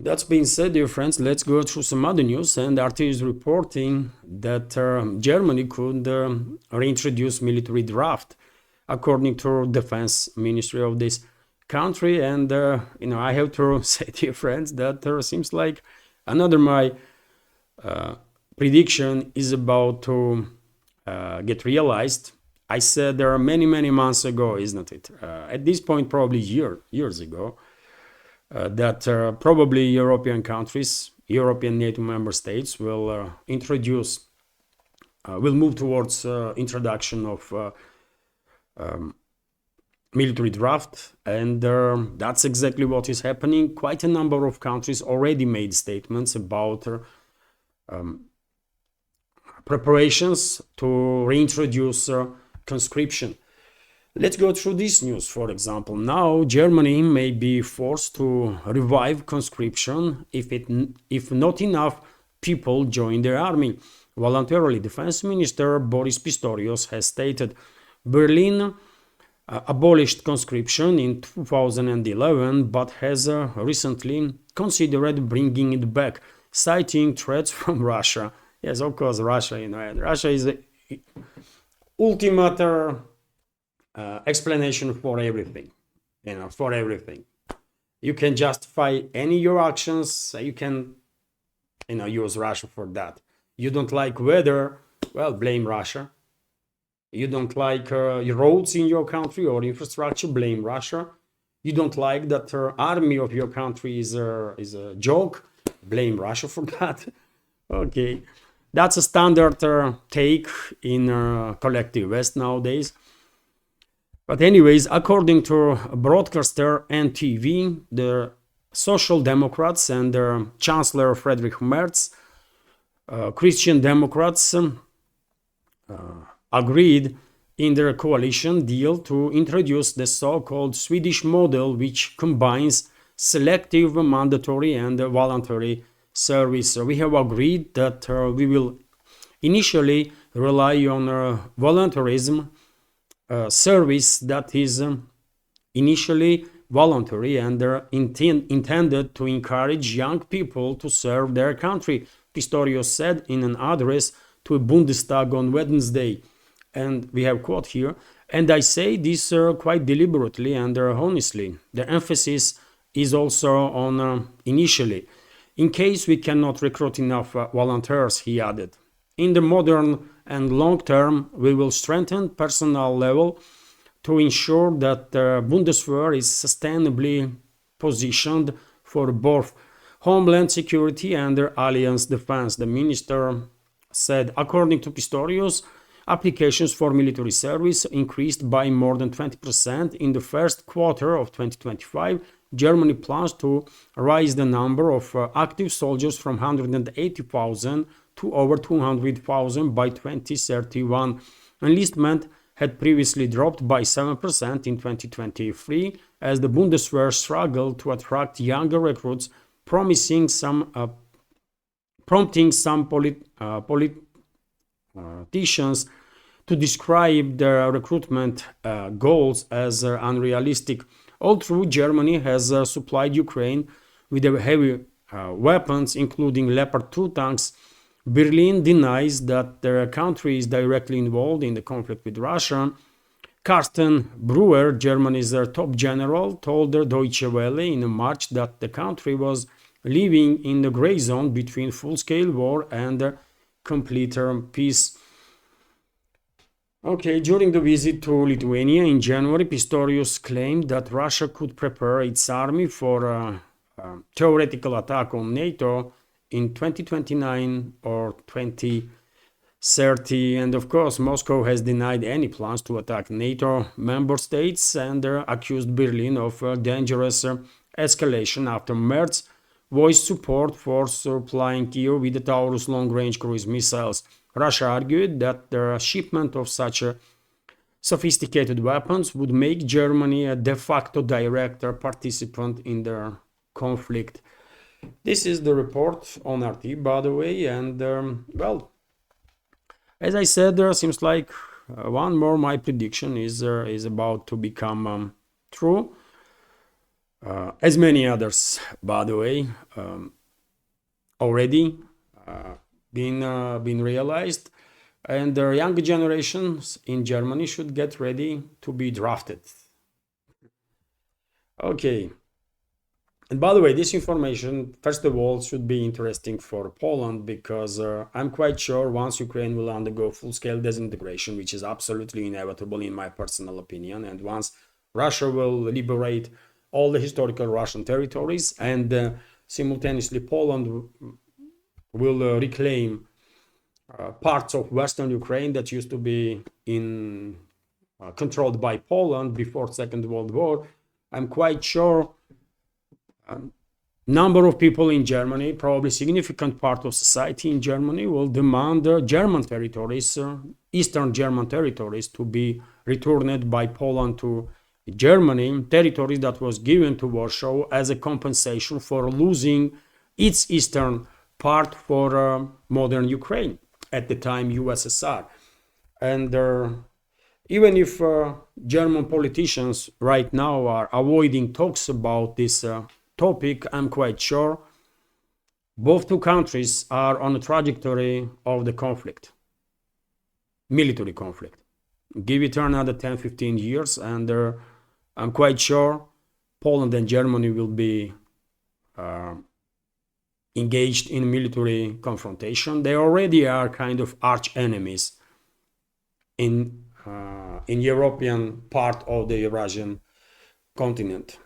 That's being said, dear friends, let's go through some other news. And RT is reporting that Germany could reintroduce military draft, according to Defense Ministry of this country. And I have to say, dear friends, that seems like another my prediction is about to get realized. I said there are many months ago, isn't it? At this point, probably years ago. That probably European countries, European NATO member states will will move towards introduction of military draft, and that's exactly what is happening. Quite a number of countries already made statements about preparations to reintroduce conscription. Let's go through this news. For example, now Germany may be forced to revive conscription if not enough people join the army voluntarily. Defense Minister Boris Pistorius has stated Berlin abolished conscription in 2011, but has recently considered bringing it back, citing threats from Russia. Yes, of course, Russia. Russia is the ultimate explanation for everything. For everything. You can justify any your actions. You can, use Russia for that. You don't like weather, well, blame Russia. You don't like roads in your country or infrastructure, blame Russia. You don't like that army of your country is a joke, blame Russia for that. Okay, that's a standard take in collective West nowadays. But anyways, according to broadcaster NTV, the Social Democrats and Chancellor Friedrich Merz, Christian Democrats, agreed in their coalition deal to introduce the so-called Swedish model, which combines selective, mandatory and voluntary service. We have agreed that we will initially rely on voluntarism service that is initially voluntary and intended to encourage young people to serve their country, Pistorius said in an address to a Bundestag on Wednesday. And we have quote here, and I say this quite deliberately and honestly. The emphasis is also on initially, in case we cannot recruit enough volunteers, he added. In the modern and long term, we will strengthen personnel level to ensure that the Bundeswehr is sustainably positioned for both homeland security and alliance defense, the minister said. According to Pistorius, applications for military service increased by more than 20% in the first quarter of 2025. Germany plans to raise the number of active soldiers from 180,000 to over 200,000 by 2031. Enlistment had previously dropped by 7% in 2023 as the Bundeswehr struggled to attract younger recruits, prompting some politicians to describe their recruitment goals as unrealistic. Although Germany has supplied Ukraine with heavy weapons, including Leopard 2 tanks, Berlin denies that their country is directly involved in the conflict with Russia. Carsten Breuer, Germany's top general, told the Deutsche Welle in March that the country was living in the gray zone between full-scale war and complete peace. Okay, during the visit to Lithuania in January, Pistorius claimed that Russia could prepare its army for a theoretical attack on NATO in 2029 or 2030. And of course, Moscow has denied any plans to attack NATO member states and accused Berlin of dangerous escalation after Merz voiced support for supplying Kyiv with the Taurus long-range cruise missiles. Russia argued that the shipment of such sophisticated weapons would make Germany a de facto direct participant in the conflict. This is the report on RT, by the way, and well, as I said, there seems like one more my prediction is about to become true. as many others, by the way, already been realized, and the younger generations in Germany should get ready to be drafted. Okay. And by the way, this information, first of all, should be interesting for Poland because I'm quite sure once Ukraine will undergo full-scale disintegration, which is absolutely inevitable in my personal opinion, and once Russia will liberate all the historical Russian territories, and simultaneously Poland will reclaim parts of Western Ukraine that used to be controlled by Poland before Second World War, I'm quite sure number of people in Germany, probably significant part of society in Germany, will demand German territories, Eastern German territories, to be returned by Poland to Germany, territories that was given to Warsaw as a compensation for losing its eastern part for modern Ukraine, at the time USSR. And even if German politicians right now are avoiding talks about this topic, I'm quite sure both two countries are on a trajectory of the conflict, military conflict. Give it another 10-15 years, and I'm quite sure Poland and Germany will be engaged in military confrontation. They already are kind of arch enemies in European part of the Eurasian continent.